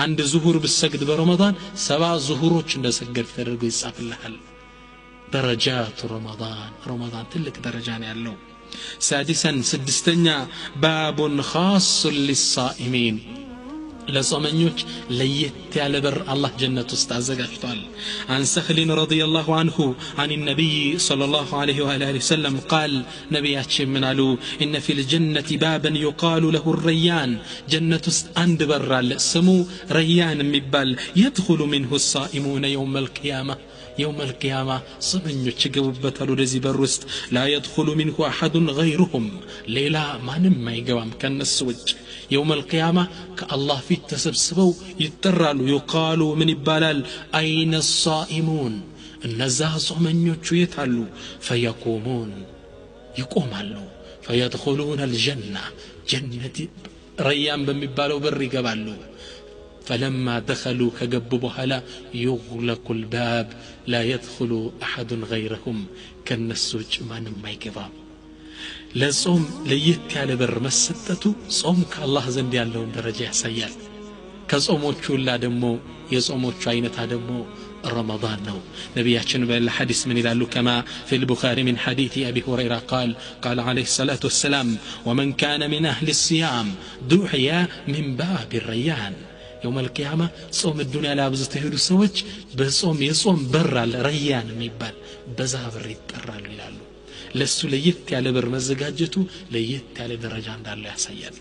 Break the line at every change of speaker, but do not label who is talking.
አንድ ዙሁር ብሰግድ በረመዳን 7 ዙሁሮች እንደሰገድ ተደርጎ ይጻፍልሃል درجات رمضان تلك درجان ያለው سادسا سدستኛ باب خاص للصائمين ለጾመኞች ለየት ያለ በር አላህ ጀነት ውስጥ አዘጋጅቷል عن سهل رضي الله عنه عن النبي صلى الله عليه واله وسلم قال ነብያችን ምን አሉ ان في الجنه بابا يقال له الريان ጀነት ውስጥ አንድ በር አለ ስሙ ረያን የሚባል يدخل منه الصائمون يوم القيامه يوم القيامة صمنيوچ ይገቡበታል ወደዚህ በር ውስጥ لا يدخل منه احد غيرهم ሌላ ማንም አይገባም ከነሱ ውጭ يوم القيامة كالله في تسبسبው ይጠራሉ يقال من ይባላል اين الصائمون እነዛ ጾመኞቹ የታሉ فيقومون ይቆማሉ فيدخلون الجنة جنة ريان በሚባለው በር ይገባሉ فلما دخلوا كجبوا هلا يغلق الباب لا يدخل أحد غيرهم كالنسوج ما يقبا لصوم ليت على بر مسطتو صوم كالله زند يالون درجه يسيال كصوموچو لا دمو يصوموچو عينتا دمو رمضان نو نبياتنا بالحديث من يلالو كما في البخاري من حديث أبي هريرة قال عليه الصلاة والسلام ومن كان من أهل الصيام دعي من باب الريان يوم القيامة صوم الدنيا لا بزت يهدو سوج بصوم يصوم برا الريان ميبال بزا بر يطرالو يلالو لسو ليت على بر مزጋጀቱ ለየት ያለ ደረጃ እንዳለው ያሳያል